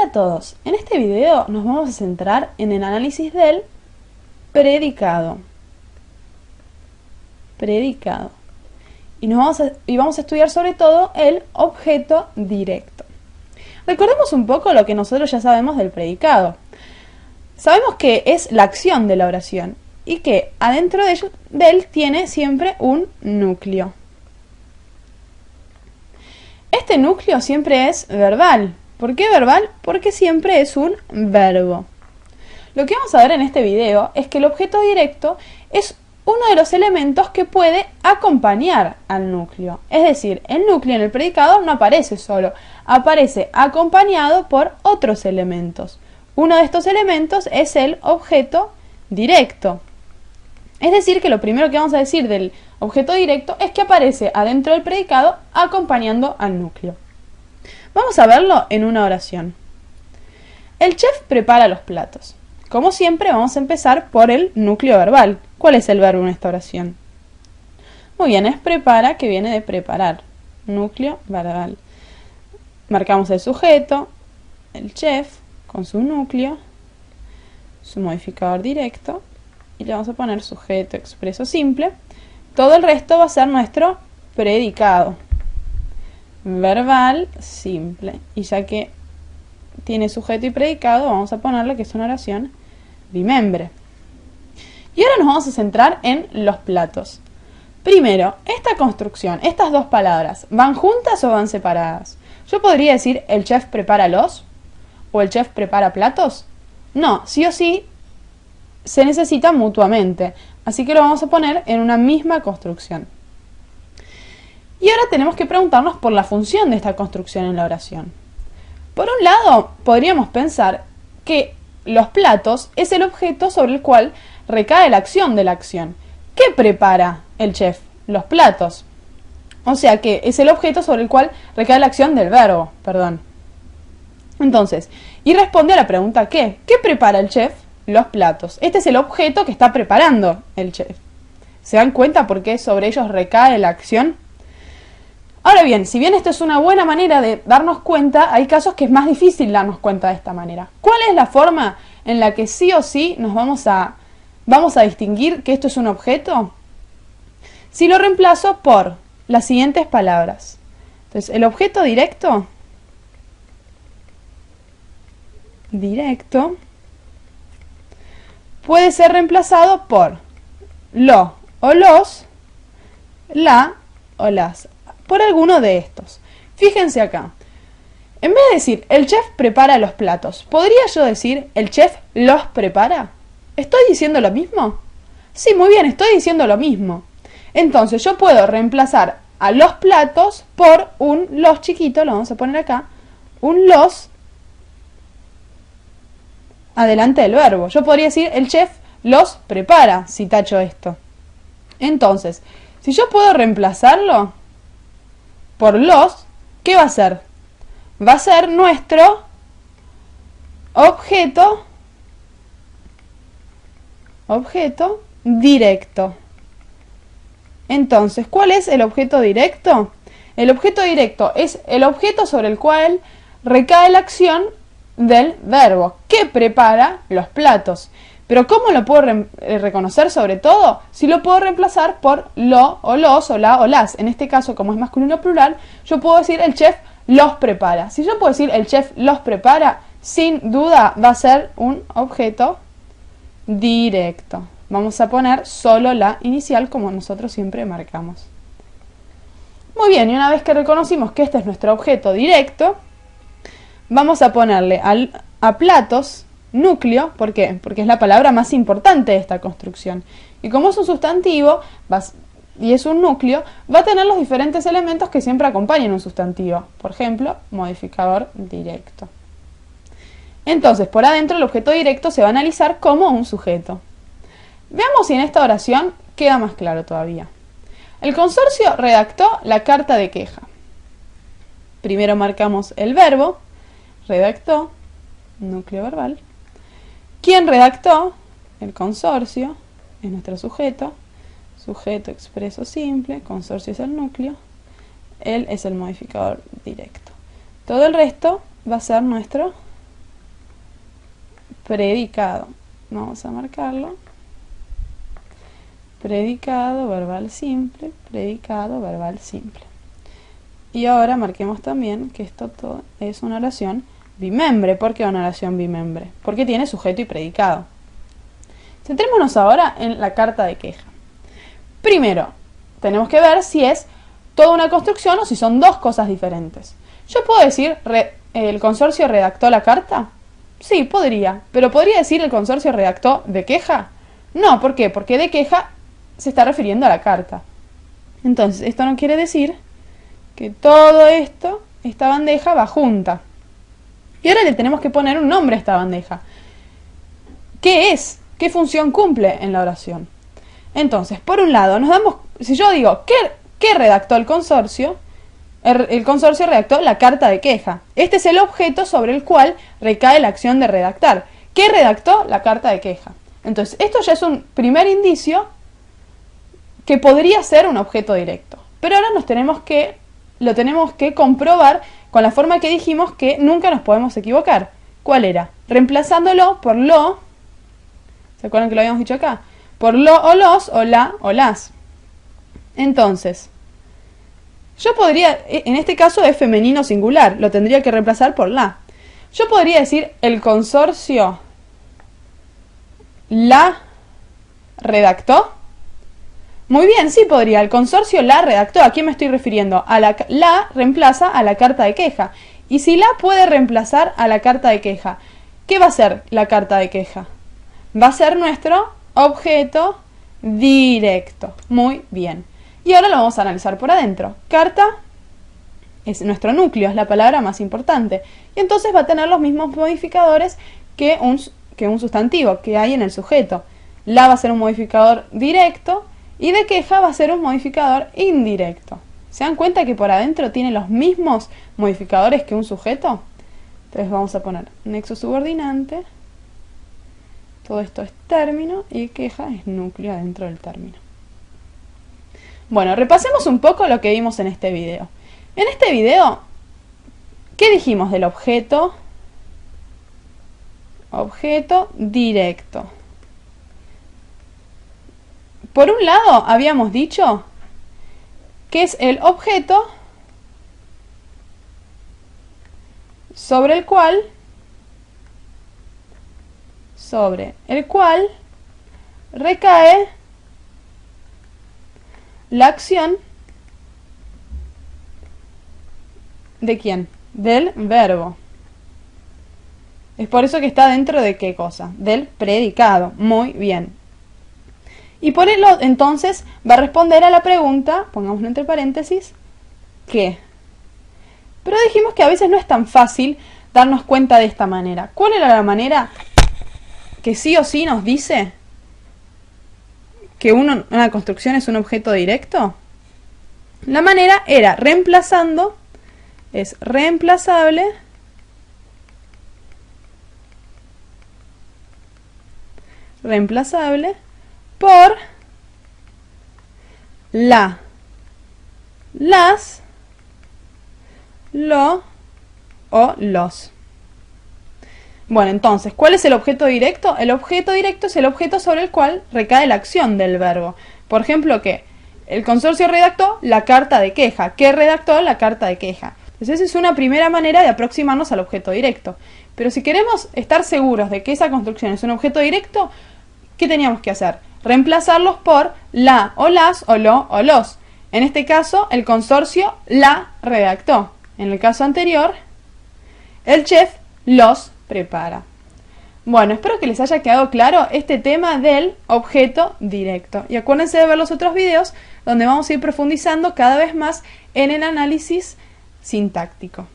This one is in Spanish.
a todos, en este video nos vamos a centrar en el análisis del predicado. Y vamos a estudiar sobre todo el objeto directo. Recordemos un poco lo que nosotros ya sabemos del predicado. Sabemos que es la acción de la oración y que adentro de él tiene siempre un núcleo. Este núcleo siempre es verbal. ¿Por qué verbal? Porque siempre es un verbo. Lo que vamos a ver en este video es que el objeto directo es uno de los elementos que puede acompañar al núcleo. Es decir, el núcleo en el predicado no aparece solo, aparece acompañado por otros elementos. Uno de estos elementos es el objeto directo. Es decir, que lo primero que vamos a decir del objeto directo es que aparece adentro del predicado acompañando al núcleo. Vamos a verlo en una oración. El chef prepara los platos. Como siempre, vamos a empezar por el núcleo verbal. ¿Cuál es el verbo en esta oración? Muy bien, es prepara, que viene de preparar. Núcleo verbal. Marcamos el sujeto, el chef, con su núcleo, su modificador directo, y le vamos a poner sujeto expreso simple. Todo el resto va a ser nuestro predicado. Verbal simple. Y ya que tiene sujeto y predicado, vamos a ponerle que es una oración bimembre. Y ahora nos vamos a centrar en los platos. Primero, esta construcción, estas dos palabras, ¿van juntas o van separadas? Yo podría decir el chef prepara los o el chef prepara platos. No, sí o sí se necesitan mutuamente. Así que lo vamos a poner en una misma construcción. Y ahora tenemos que preguntarnos por la función de esta construcción en la oración. Por un lado, podríamos pensar que los platos es el objeto sobre el cual recae la acción de la acción. ¿Qué prepara el chef? Los platos. O sea que es el objeto sobre el cual recae la acción del verbo, perdón. Entonces, y responde a la pregunta ¿qué? ¿Qué prepara el chef? Los platos. Este es el objeto que está preparando el chef. ¿Se dan cuenta por qué sobre ellos recae la acción? Ahora bien, si bien esto es una buena manera de darnos cuenta, hay casos que es más difícil darnos cuenta de esta manera. ¿Cuál es la forma en la que sí o sí nos vamos a distinguir que esto es un objeto? Si lo reemplazo por las siguientes palabras. Entonces, el objeto directo puede ser reemplazado por lo o los, la o las, por alguno de estos. Fíjense acá. En vez de decir el chef prepara los platos, ¿podría yo decir el chef los prepara? ¿Estoy diciendo lo mismo? Sí, muy bien, estoy diciendo lo mismo. Entonces yo puedo reemplazar a los platos por un los chiquito, lo vamos a poner acá, un los adelante del verbo. Yo podría decir el chef los prepara, si tacho esto. Entonces, si yo puedo reemplazarlo por los, ¿qué va a ser? Va a ser nuestro objeto directo. Entonces, ¿cuál es el objeto directo? El objeto directo es el objeto sobre el cual recae la acción del verbo, que prepara los platos. Pero ¿cómo lo puedo reconocer sobre todo? Si lo puedo reemplazar por lo o los o la o las. En este caso, como es masculino plural, yo puedo decir el chef los prepara. Si yo puedo decir el chef los prepara, sin duda va a ser un objeto directo. Vamos a poner solo la inicial como nosotros siempre marcamos. Muy bien, y una vez que reconocimos que este es nuestro objeto directo, vamos a ponerle a platos núcleo. ¿Por qué? Porque es la palabra más importante de esta construcción. Y como es un sustantivo y es un núcleo, va a tener los diferentes elementos que siempre acompañan un sustantivo. Por ejemplo, modificador directo. Entonces, por adentro el objeto directo se va a analizar como un sujeto. Veamos si en esta oración queda más claro todavía. El consorcio redactó la carta de queja. Primero marcamos el verbo, redactó, núcleo verbal. ¿Quién redactó? El consorcio, es nuestro sujeto. Sujeto expreso simple, consorcio es el núcleo, él es el modificador directo. Todo el resto va a ser nuestro predicado. Vamos a marcarlo. Predicado verbal simple, predicado verbal simple. Y ahora marquemos también que esto todo es una oración bimembre. ¿Por qué una oración bimembre? Porque tiene sujeto y predicado. Centrémonos ahora en la carta de queja. Primero, tenemos que ver si es toda una construcción o si son dos cosas diferentes. ¿Yo puedo decir el consorcio redactó la carta? Sí, podría. ¿Pero podría decir el consorcio redactó de queja? No, ¿por qué? Porque de queja se está refiriendo a la carta. Entonces, esto no quiere decir que todo esto, esta bandeja, va junta. Y ahora le tenemos que poner un nombre a esta bandeja. ¿Qué es? ¿Qué función cumple en la oración? Entonces, por un lado, si yo digo, ¿qué redactó el consorcio? El consorcio redactó la carta de queja. Este es el objeto sobre el cual recae la acción de redactar. ¿Qué redactó? La carta de queja. Entonces, esto ya es un primer indicio que podría ser un objeto directo. Pero ahora lo tenemos que comprobar con la forma que dijimos que nunca nos podemos equivocar. ¿Cuál era? Reemplazándolo por lo, ¿se acuerdan que lo habíamos dicho acá? Por lo o los, o la o las. Entonces, yo podría, en este caso es femenino singular, lo tendría que reemplazar por la. Yo podría decir el consorcio la redactó. Muy bien, sí podría. El consorcio la redactó. ¿A quién me estoy refiriendo? La reemplaza a la carta de queja. Y si la puede reemplazar a la carta de queja, ¿qué va a ser la carta de queja? Va a ser nuestro objeto directo. Muy bien. Y ahora lo vamos a analizar por adentro. Carta es nuestro núcleo, es la palabra más importante. Y entonces va a tener los mismos modificadores que un sustantivo que hay en el sujeto. La va a ser un modificador directo. Y de queja va a ser un modificador indirecto. ¿Se dan cuenta que por adentro tiene los mismos modificadores que un sujeto? Entonces vamos a poner nexo subordinante. Todo esto es término y queja es núcleo dentro del término. Bueno, repasemos un poco lo que vimos en este video. En este video, ¿qué dijimos del objeto? Objeto directo. Por un lado, habíamos dicho que es el objeto sobre el cual recae la acción ¿de quién? Del verbo. Es por eso que está dentro de ¿qué cosa? Del predicado. Muy bien. Y por ello, entonces, va a responder a la pregunta, pongámoslo entre paréntesis, ¿qué? Pero dijimos que a veces no es tan fácil darnos cuenta de esta manera. ¿Cuál era la manera que sí o sí nos dice que una construcción es un objeto directo? La manera era reemplazando, es reemplazable por la, las, lo o los. Bueno, entonces, ¿cuál es el objeto directo? El objeto directo es el objeto sobre el cual recae la acción del verbo. Por ejemplo, ¿qué? El consorcio redactó la carta de queja. ¿Qué redactó? La carta de queja. Entonces, esa es una primera manera de aproximarnos al objeto directo. Pero si queremos estar seguros de que esa construcción es un objeto directo, ¿qué teníamos que hacer? Reemplazarlos por la o las o lo o los. En este caso, el consorcio la redactó. En el caso anterior, el chef los prepara. Bueno, espero que les haya quedado claro este tema del objeto directo. Y acuérdense de ver los otros videos donde vamos a ir profundizando cada vez más en el análisis sintáctico.